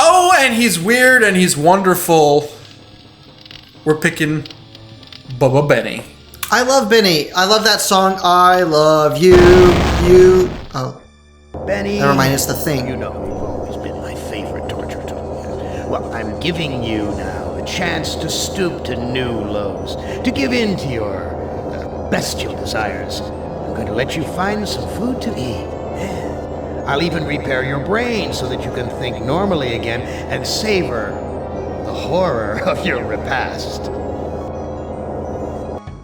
Oh, and he's weird and he's wonderful. We're picking Bubba Benny. I love Benny. I love that song. I love you. You. Oh. Benny. Never mind, it's the thing. You know you've always been my favorite torture tool. Well, I'm giving you now a chance to stoop to new lows, to give in to your bestial desires. I'm going to let you find some food to eat. Yeah. I'll even repair your brain so that you can think normally again and savor the horror of your repast.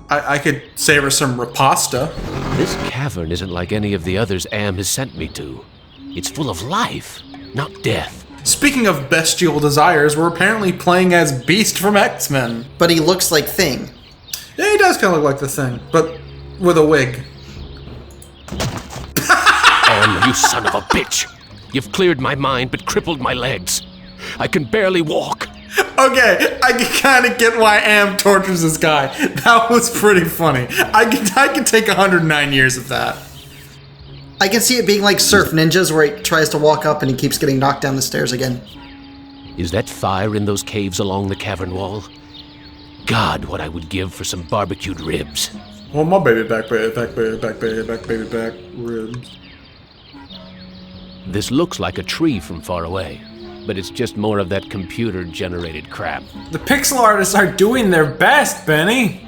I could savor some rapasta. This cavern isn't like any of the others Am has sent me to. It's full of life, not death. Speaking of bestial desires, we're apparently playing as Beast from X-Men. But he looks like Thing. Yeah, he does kind of look like the Thing, but with a wig. Am, you son of a bitch! You've cleared my mind but crippled my legs. I can barely walk. Okay, I can kind of get why Am tortures this guy. That was pretty funny. I could take 109 years of that. I can see it being like Surf Ninjas, where he tries to walk up and he keeps getting knocked down the stairs again. Is that fire in those caves along the cavern wall? God, what I would give for some barbecued ribs. Oh, my baby back, baby back, ribs. This looks like a tree from far away, but it's just more of that computer-generated crap. The pixel artists are doing their best, Benny.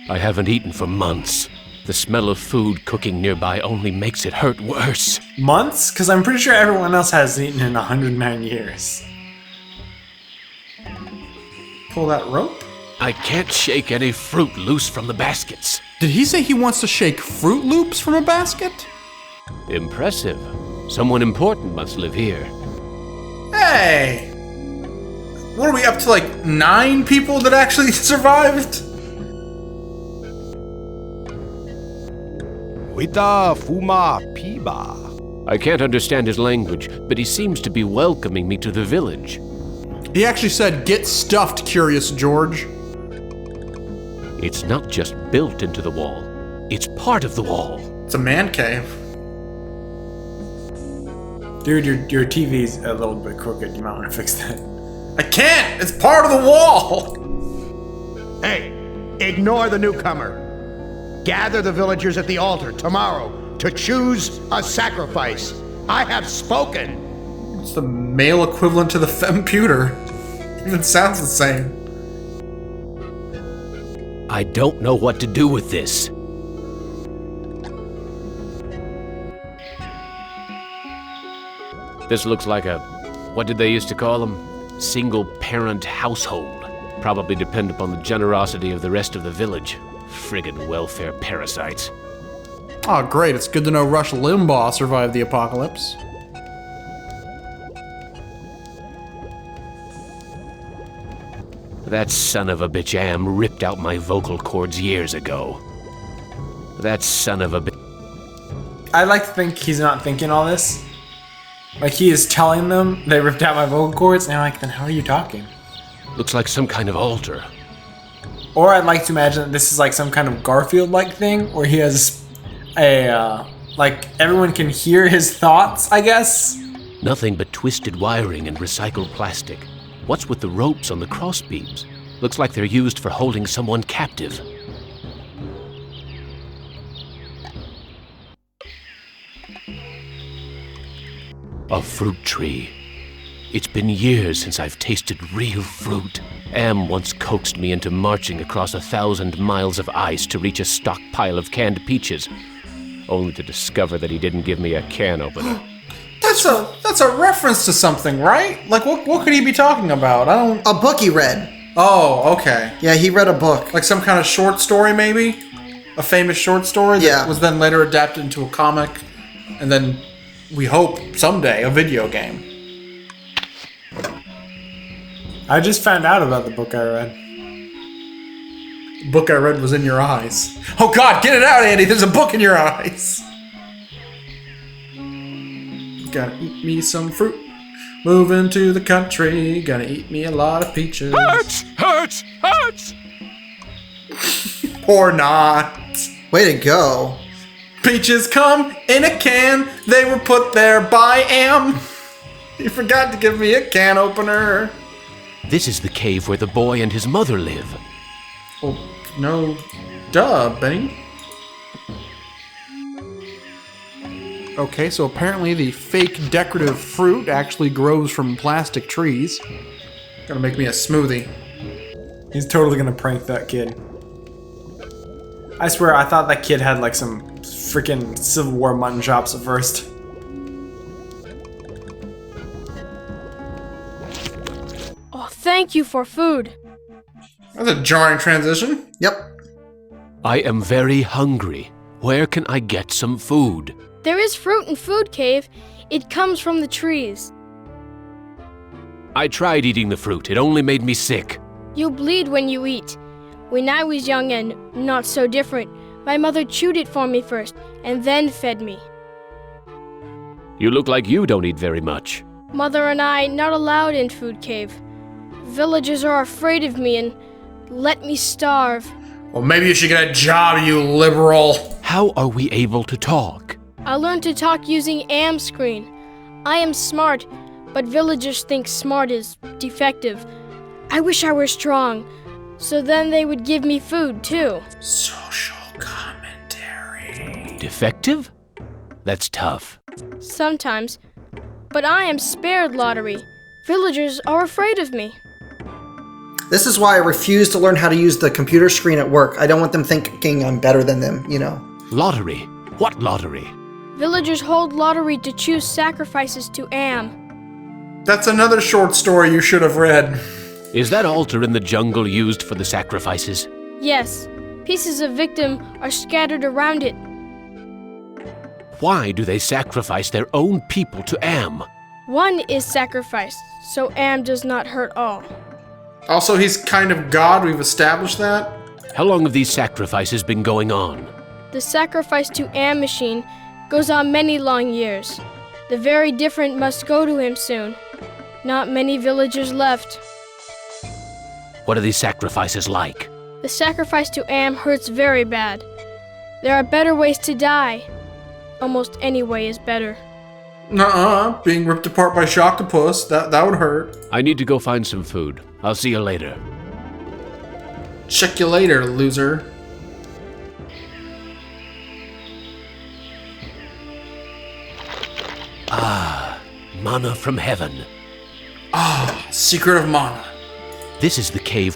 I haven't eaten for months. The smell of food cooking nearby only makes it hurt worse. Months? Because I'm pretty sure everyone else hasn't eaten in 109 years. Pull that rope? I can't shake any fruit loose from the baskets. Did he say he wants to shake Fruit Loops from a basket? Impressive. Someone important must live here. Hey! What are we up to, like 9 people that actually survived? Huita fuma piba. I can't understand his language, but he seems to be welcoming me to the village. He actually said, "Get stuffed, Curious George." It's not just built into the wall. It's part of the wall. It's a man cave. Dude, your TV's a little bit crooked. You might want to fix that. I can't! It's part of the wall! Hey, ignore the newcomer. Gather the villagers at the altar tomorrow to choose a sacrifice. I have spoken. It's the male equivalent to the femputer. Even sounds the same. I don't know what to do with this. This looks like a, what did they used to call them? Single-parent household. Probably depend upon the generosity of the rest of the village. Friggin' welfare parasites. Oh, great. It's good to know Rush Limbaugh survived the apocalypse. That son of a bitch Am ripped out my vocal cords years ago. That son of a bitch. I like to think he's not thinking all this. Like, he is telling them they ripped out my vocal cords, and I'm like, then how are you talking? Looks like some kind of altar. Or I'd like to imagine that this is like some kind of Garfield-like thing, where he has a, like, everyone can hear his thoughts, I guess? Nothing but twisted wiring and recycled plastic. What's with the ropes on the crossbeams? Looks like they're used for holding someone captive. A fruit tree. It's been years since I've tasted real fruit. Am once coaxed me into marching across 1,000 miles of ice to reach a stockpile of canned peaches, only to discover that he didn't give me a can opener. That's a reference to something, right? Like, what could he be talking about? A book he read. Oh, okay. Yeah, he read a book. Like some kind of short story, maybe? A famous short story that was then later adapted into a comic, and then, we hope, someday, a video game. I just found out about the book I read. The book I read was in your eyes. Oh God, get it out, Andy! There's a book in your eyes! Gotta eat me some fruit. Moving to the country. Gotta eat me a lot of peaches. Hurts! Hurts! Hurts! Or not. Way to go. Peaches come in a can. They were put there by Am. You forgot to give me a can opener. This is the cave where the boy and his mother live. Well, no, duh, Benny. Okay, so apparently the fake decorative fruit actually grows from plastic trees. Gonna make me a smoothie. He's totally gonna prank that kid. I swear, I thought that kid had like some freaking Civil War mutton chops at first. Oh, thank you for food. That's a jarring transition. Yep. I am very hungry. Where can I get some food? There is fruit in Food Cave. It comes from the trees. I tried eating the fruit. It only made me sick. You bleed when you eat. When I was young and not so different, my mother chewed it for me first and then fed me. You look like you don't eat very much. Mother and I not allowed in Food Cave. Villagers are afraid of me and let me starve. Well, maybe you should get a job, you liberal. How are we able to talk? I learned to talk using Am screen. I am smart, but villagers think smart is defective. I wish I were strong, so then they would give me food too. Social commentary. Defective? That's tough. Sometimes, but I am spared lottery. Villagers are afraid of me. This is why I refuse to learn how to use the computer screen at work. I don't want them thinking I'm better than them, you know. Lottery? What lottery? Villagers hold lottery to choose sacrifices to Am. That's another short story you should have read. Is that altar in the jungle used for the sacrifices? Yes, pieces of victim are scattered around it. Why do they sacrifice their own people to Am? One is sacrificed, so Am does not hurt all. Also, he's kind of God. We've established that. How long have these sacrifices been going on? The sacrifice to Am machine goes on many long years. The very different must go to him soon. Not many villagers left. What are these sacrifices like? The sacrifice to Am hurts very bad. There are better ways to die. Almost any way is better. Nuh-uh. Being ripped apart by Shocktopus, that would hurt. I need to go find some food. I'll see you later. Check you later, loser. Mana from heaven. Secret of Mana. This is the cave.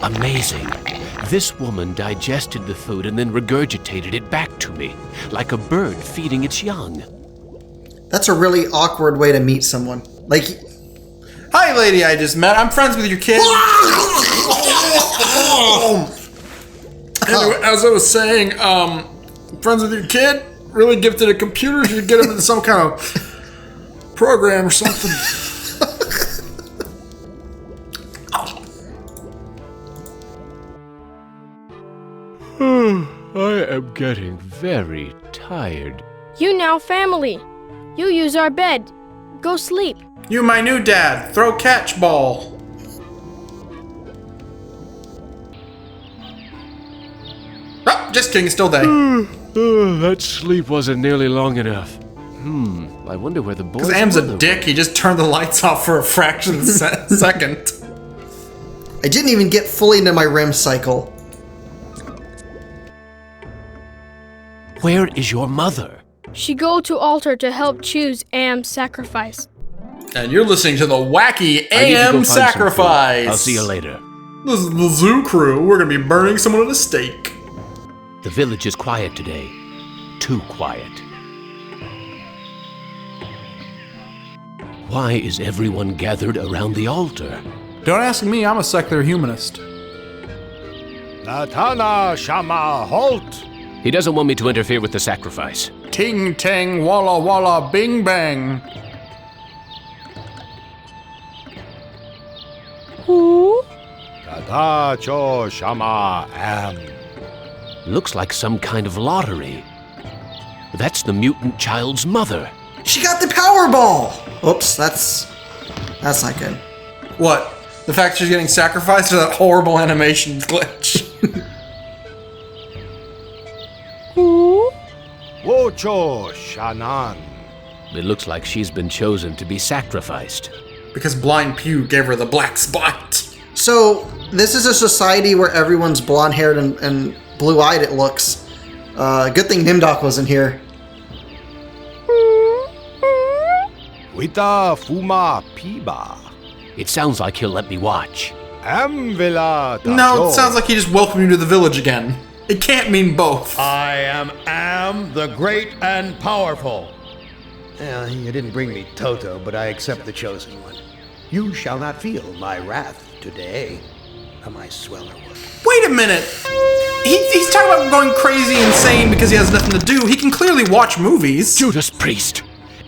Amazing. This woman digested the food and then regurgitated it back to me, like a bird feeding its young. That's a really awkward way to meet someone. Like, Hi, lady I just met. I'm friends with your kid. Anyway, as I was saying, friends with your kid, really gifted at computers, you get him into some kind of program or something. I am getting very tired. You now family. You use our bed. Go sleep. You my new dad. Throw catch ball. Oh, just kidding. Still day. That sleep wasn't nearly long enough. I wonder where the boy. Because Am's a dick. He just turned the lights off for a fraction of a second. I didn't even get fully into my REM cycle. Where is your mother? She go to altar to help choose Am's sacrifice. And you're listening to the wacky I need to go AM find some food. sacrifice. I'll see you later. This is the zoo crew. We're gonna be burning someone at a stake. The village is quiet today. Too quiet. Why is everyone gathered around the altar? Don't ask me, I'm a secular humanist. Natana Shama Halt! He doesn't want me to interfere with the sacrifice. Ting tang walla walla bing bang. Who? Tadacho Shama Am. Looks like some kind of lottery. That's the mutant child's mother. She got the Powerball! Oops, that's That's not good. What? The fact she's getting sacrificed to that horrible animation glitch. Wocho Shanan. It looks like she's been chosen to be sacrificed. Because Blind Pew gave her the black spot. So, this is a society where everyone's blonde-haired and blue-eyed, it looks. Good thing Nimdok wasn't here. Wita Fuma Piba. It sounds like he'll let me watch. Amvila. No, it sounds like he just welcomed you to the village again. It can't mean both. I am the great and powerful. Well, you didn't bring me Toto, but I accept the chosen one. You shall not feel my wrath today. Am I swell or what? Wait a minute! He's talking about going crazy insane because he has nothing to do. He can clearly watch movies. Judas Priest!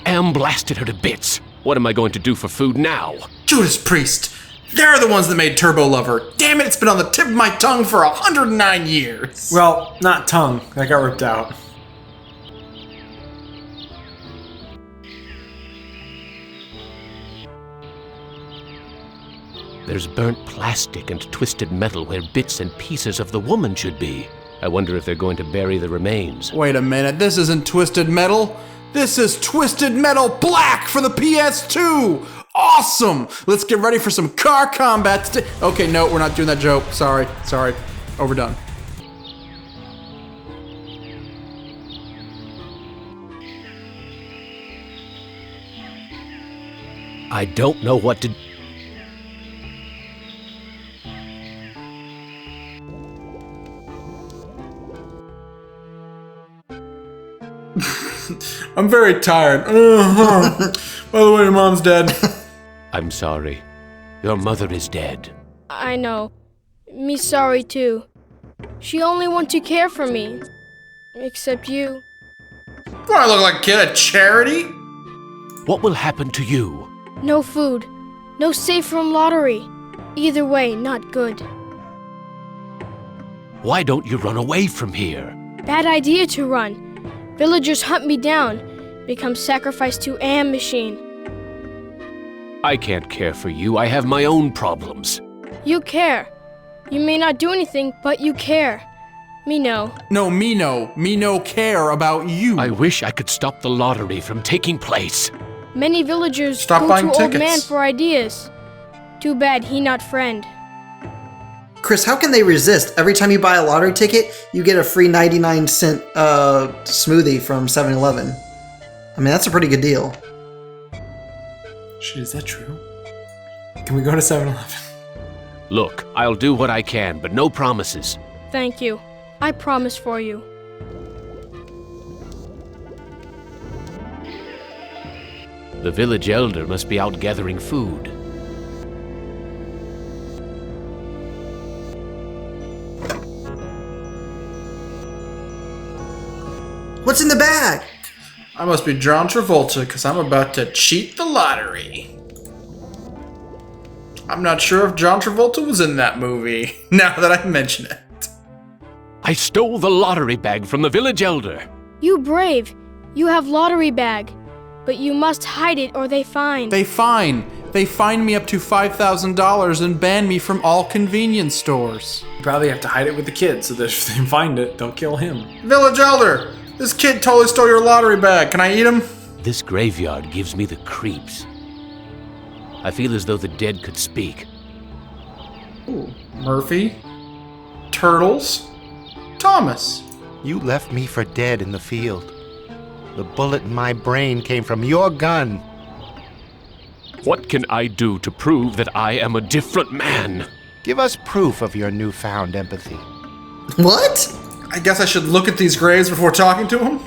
Am blasted her to bits. What am I going to do for food now? Judas Priest! They're the ones that made Turbo Lover. Damn it, it's been on the tip of my tongue for 109 years. Well, not tongue. That got ripped out. There's burnt plastic and twisted metal where bits and pieces of the woman should be. I wonder if they're going to bury the remains. Wait a minute, this isn't Twisted Metal. This is Twisted Metal Black for the PS2! Awesome! Let's get ready for some car combat. Okay, no, we're not doing that joke. Sorry. Overdone. I don't know what to... I'm very tired. By the way, your mom's dead. I'm sorry. Your mother is dead. I know. Me sorry too. She only want to care for me. Except you. Do I look like a kid at charity? What will happen to you? No food. No safe from lottery. Either way, not good. Why don't you run away from here? Bad idea to run. Villagers hunt me down. Become sacrificed to Am machine. I can't care for you. I have my own problems. You care. You may not do anything, but you care. Me no. No, me no. Me no care about you. I wish I could stop the lottery from taking place. Many villagers Stop go buying to old tickets. man for ideas. Too bad he not friend. Chris, how can they resist? Every time you buy a lottery ticket, you get a free 99-cent smoothie from 7-Eleven. I mean, that's a pretty good deal. Shit, is that true? Can we go to 7-Eleven? Look, I'll do what I can, but no promises. Thank you. I promise for you. The village elder must be out gathering food. What's in the bag? I must be John Travolta because I'm about to cheat the lottery. I'm not sure if John Travolta was in that movie, now that I mention it. I stole the lottery bag from the village elder. You brave. You have lottery bag. But you must hide it or they fine. They fine. They fine me up to $5,000 and ban me from all convenience stores. You probably have to hide it with the kids so that if they find it, they'll kill him. Village Elder! This kid totally stole your lottery bag. Can I eat him? This graveyard gives me the creeps. I feel as though the dead could speak. Ooh, Murphy. Turtles. Thomas. You left me for dead in the field. The bullet in my brain came from your gun. What can I do to prove that I am a different man? Give us proof of your newfound empathy. What? I guess I should look at these graves before talking to him.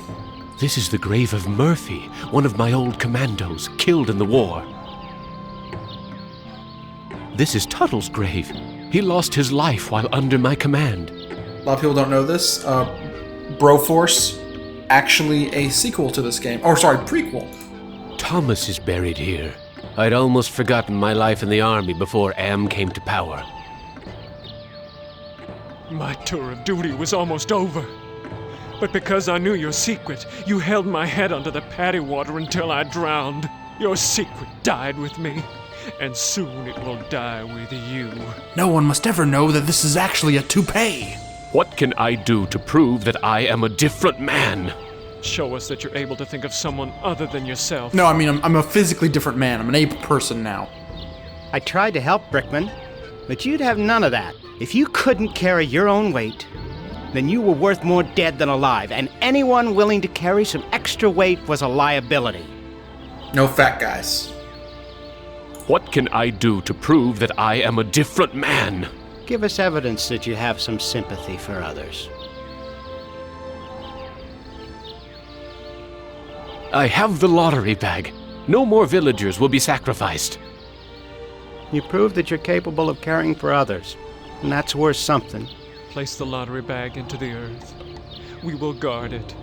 This is the grave of Murphy, one of my old commandos, killed in the war. This is Tuttle's grave. He lost his life while under my command. A lot of people don't know this. Broforce, actually a sequel to this game. Or sorry, prequel. Thomas is buried here. I'd almost forgotten my life in the army before Am came to power. My tour of duty was almost over. But because I knew your secret, you held my head under the paddy water until I drowned. Your secret died with me, and soon it will die with you. No one must ever know that this is actually a toupee. What can I do to prove that I am a different man? Show us that you're able to think of someone other than yourself. No, I mean, I'm a physically different man. I'm an ape person now. I tried to help, Brickman, but you'd have none of that. If you couldn't carry your own weight, then you were worth more dead than alive, and anyone willing to carry some extra weight was a liability. No fat guys. What can I do to prove that I am a different man? Give us evidence that you have some sympathy for others. I have the lottery bag. No more villagers will be sacrificed. You prove that you're capable of caring for others, and that's worth something. Place the lottery bag into the earth. We will guard it.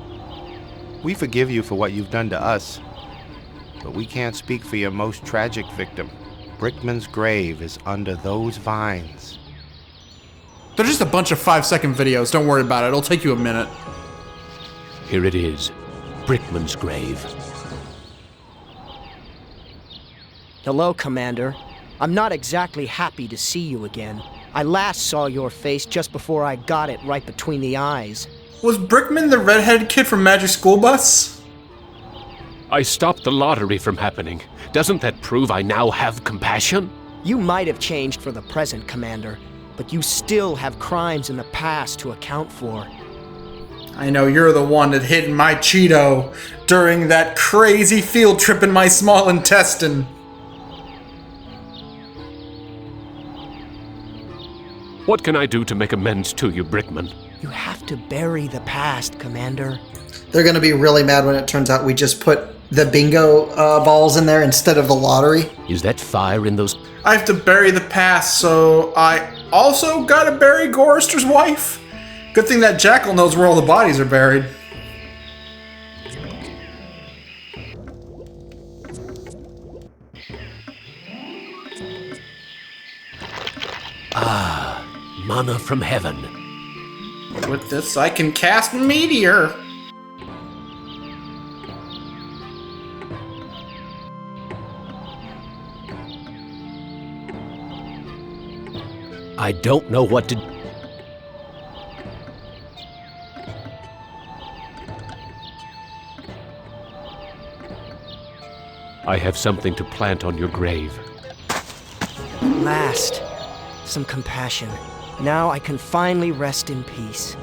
We forgive you for what you've done to us, but we can't speak for your most tragic victim. Brickman's grave is under those vines. They're just a bunch of 5-second videos. Don't worry about it. It'll take you a minute. Here it is. Brickman's grave. Hello, Commander. I'm not exactly happy to see you again. I last saw your face just before I got it right between the eyes. Was Brickman the redheaded kid from Magic School Bus? I stopped the lottery from happening. Doesn't that prove I now have compassion? You might have changed for the present, Commander, but you still have crimes in the past to account for. I know you're the one that hid my Cheeto during that crazy field trip in my small intestine. What can I do to make amends to you, Brickman? You have to bury the past, Commander. They're going to be really mad when it turns out we just put the bingo balls in there instead of the lottery. Is that fire in those? I have to bury the past, so I also gotta bury Gorister's wife? Good thing that jackal knows where all the bodies are buried. Ah, mana from heaven. With this, I can cast Meteor. I don't know what to... I have something to plant on your grave. At last, some compassion. Now I can finally rest in peace.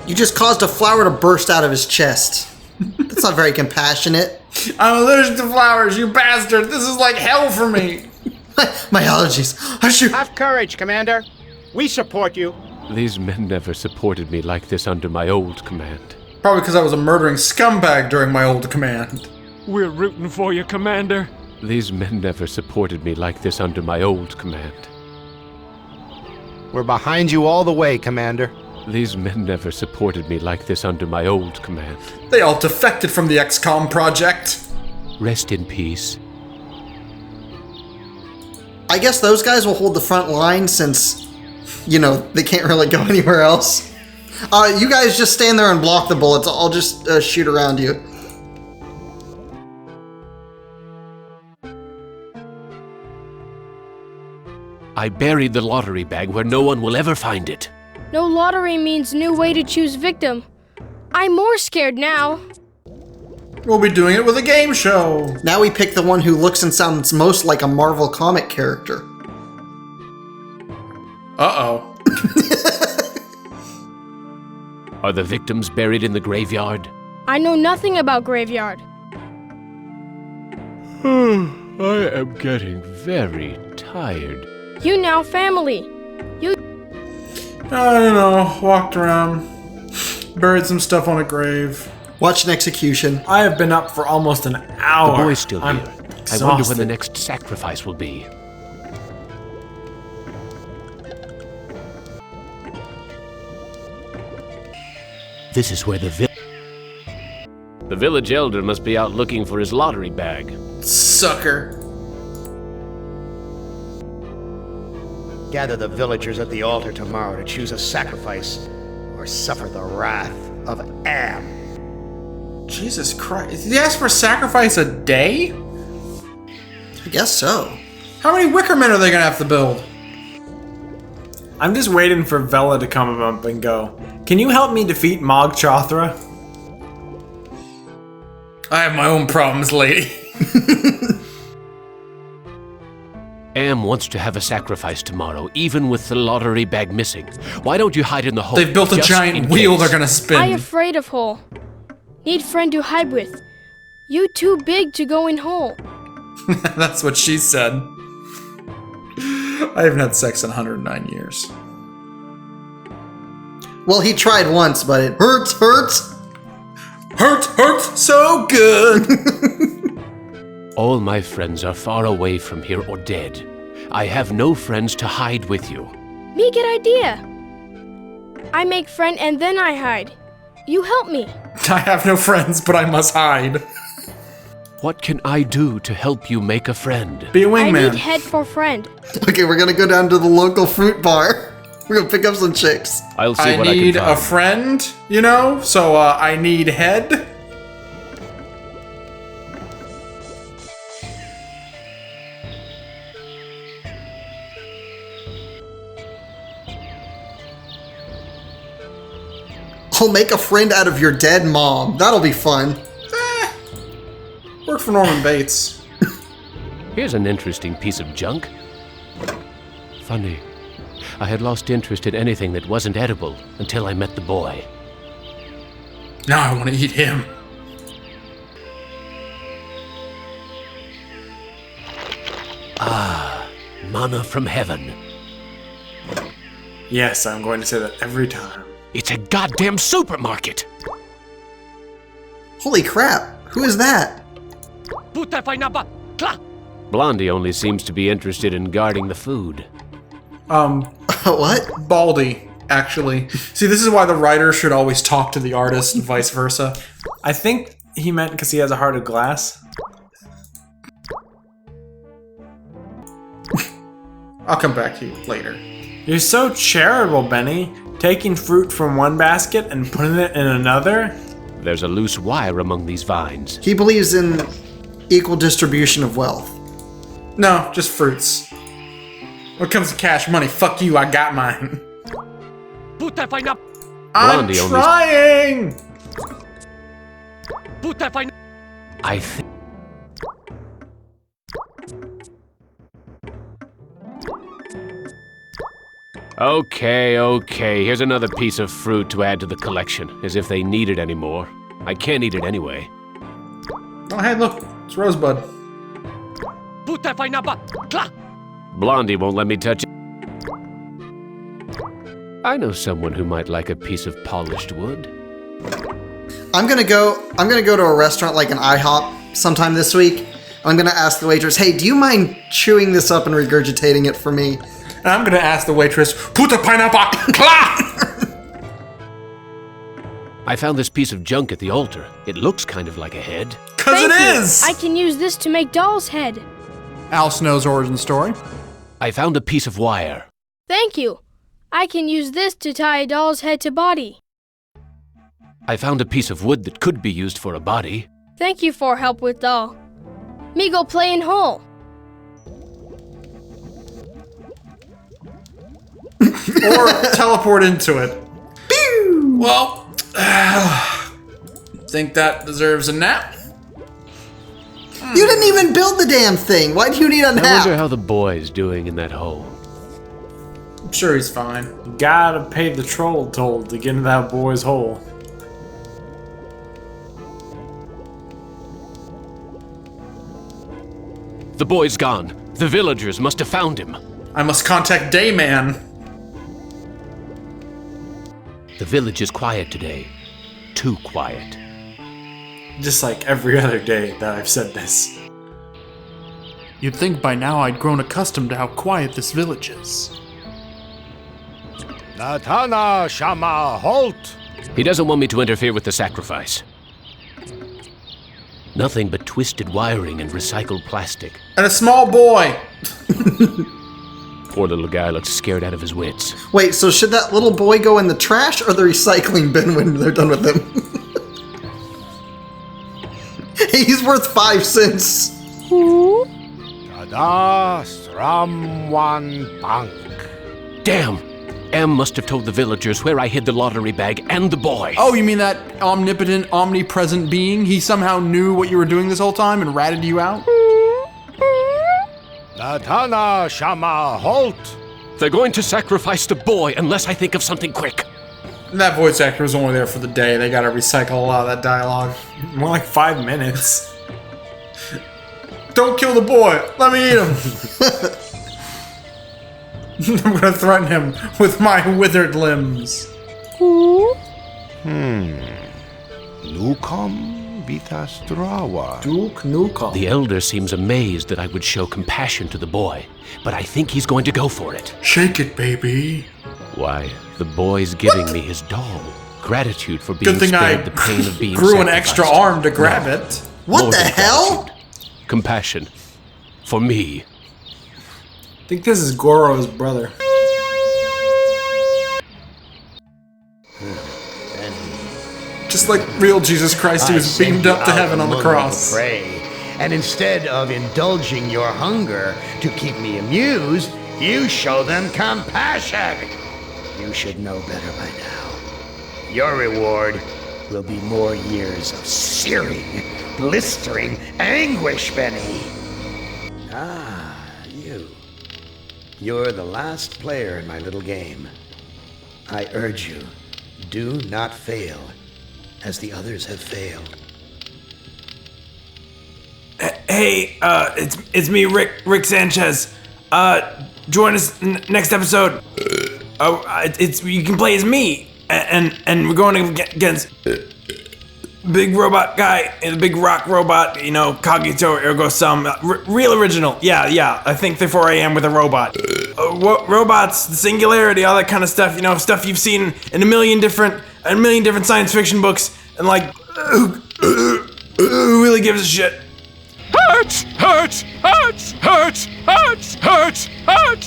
You just caused a flower to burst out of his chest. That's not very compassionate. I'm allergic to flowers, you bastard! This is like hell for me! My allergies. Have courage, Commander. We support you. These men never supported me like this under my old command. Probably because I was a murdering scumbag during my old command. We're rooting for you, Commander. These men never supported me like this under my old command. We're behind you all the way, Commander. These men never supported me like this under my old command. They all defected from the XCOM project. Rest in peace. I guess those guys will hold the front line since, you know, they can't really go anywhere else. You guys just stand there and block the bullets. I'll just shoot around you. I buried the lottery bag where no one will ever find it. No lottery means new way to choose victim. I'm more scared now. We'll be doing it with a game show. Now we pick the one who looks and sounds most like a Marvel comic character. Uh-oh. Are the victims buried in the graveyard? I know nothing about graveyard. I am getting very tired. You now family. I don't know. Walked around. Buried some stuff on a grave. Watch an execution. I have been up for almost an hour. The boy's still I'm here. exhausted. I wonder when the next sacrifice will be. This is where the village elder must be out looking for his lottery bag. Sucker. Gather the villagers at the altar tomorrow to choose a sacrifice or suffer the wrath of Am. Jesus Christ. Did he ask for sacrifice a day? I guess so. How many Wickermen are they gonna have to build? I'm just waiting for Vela to come up and go, can you help me defeat Mog Chothra? I have my own problems, lady. Am wants to have a sacrifice tomorrow, even with the lottery bag missing. Why don't you hide in the hole? They've built a just giant in wheel case? they're gonna spin. I afraid of hole. Need friend to hide with. You too big to go in hole. That's what she said. I haven't had sex in 109 years. Well, he tried once, but it hurts. Hurts so good. All my friends are far away from here or dead. I have no friends to hide with you. Me get idea. I make friend and then I hide. You help me. I have no friends, but I must hide. What can I do to help you make a friend? Be a I wingman. need head for friend. Okay, we're gonna go down to the local fruit bar. We're gonna pick up some chicks. I'll see I what I need can a find. friend, you know? So, I need head. I'll make a friend out of your dead mom. That'll be fun. Work for Norman Bates. Here's an interesting piece of junk. Funny. I had lost interest in anything that wasn't edible until I met the boy. Now I want to eat him. Manna from heaven. Yes, I'm going to say that every time. It's a goddamn supermarket! Holy crap. Who is that? Blondie only seems to be interested in guarding the food. What? Baldy, actually. See, this is why the writer should always talk to the artist and vice versa. I think he meant because he has a heart of glass. I'll come back to you later. You're so charitable, Benny. Taking fruit from one basket and putting it in another? There's a loose wire among these vines. He believes in equal distribution of wealth. No, just fruits. When it comes to cash money, fuck you, I got mine. I'm Blondie only- trying! I think. Okay. Here's another piece of fruit to add to the collection, as if they need it anymore. I can't eat it anyway. Oh, hey, look, it's Rosebud. Blondie won't let me touch it. I know someone who might like a piece of polished wood. I'm gonna go to a restaurant like an IHOP sometime this week. I'm gonna ask the waitress, hey, do you mind chewing this up and regurgitating it for me? And I'm gonna ask the waitress, put the pineapple, clap! I found this piece of junk at the altar. It looks kind of like a head. Cause Thank it you. is! I can use this to make doll's head. Al Snow's origin story. I found a piece of wire. Thank you. I can use this to tie a doll's head to body. I found a piece of wood that could be used for a body. Thank you for help with doll. Me go play in hole. Or teleport into it. Well, think that deserves a nap? You didn't even build the damn thing. Why do you need a I wonder nap? how the boy's doing in that hole. I'm sure he's fine. You gotta pay the troll toll to get into that boy's hole. The boy's gone. The villagers must have found him. I must contact Dayman. The village is quiet today. Too quiet. Just like every other day that I've said this. You'd think by now I'd grown accustomed to how quiet this village is. Natana Shama Halt! He doesn't want me to interfere with the sacrifice. Nothing but twisted wiring and recycled plastic. And a small boy! Poor little guy looks scared out of his wits. Wait, so should that little boy go in the trash or the recycling bin when they're done with him? He's worth 5 cents. Da Sramwan Bank. Damn! M must have told the villagers where I hid the lottery bag and the boy. Oh, you mean that omnipotent, omnipresent being? He somehow knew what you were doing this whole time and ratted you out? Natana Shama Halt. They're going to sacrifice the boy unless I think of something quick. That voice actor was only there for the day. They gotta recycle a lot of that dialogue. More like 5 minutes. Don't kill the boy! Let me eat him! I'm gonna threaten him with my withered limbs. Nukam Vitastrawa. Duke Nukem. The elder seems amazed that I would show compassion to the boy, but I think he's going to go for it. Shake it, baby. Why, the boy's giving me his doll. Gratitude for being Good thing spared I the pain of being grew an sacrificed. extra arm to grab it. What More the than hell? gratitude. Compassion. For me. I think this is Goro's brother. Just like real Jesus Christ, he was beamed up to heaven on the cross. Pray, and instead of indulging your hunger to keep me amused, you show them compassion. You should know better by now. Your reward will be more years of searing, blistering anguish, Benny. Ah, you. You're the last player in my little game. I urge you, do not fail, as the others have failed. Hey, it's me, Rick Sanchez. Join us next episode. You can play as me, and we're going against big robot guy and the big rock robot. You know, Cogito ergo sum. Real original. Yeah. I think therefore I am with a robot. Robots, the singularity, all that kind of stuff. You know, stuff you've seen in a million different science fiction books, and like, who really gives a shit? Hurts! Hurts! Hurts! Hurts! Hurts! Hurts! Hurts!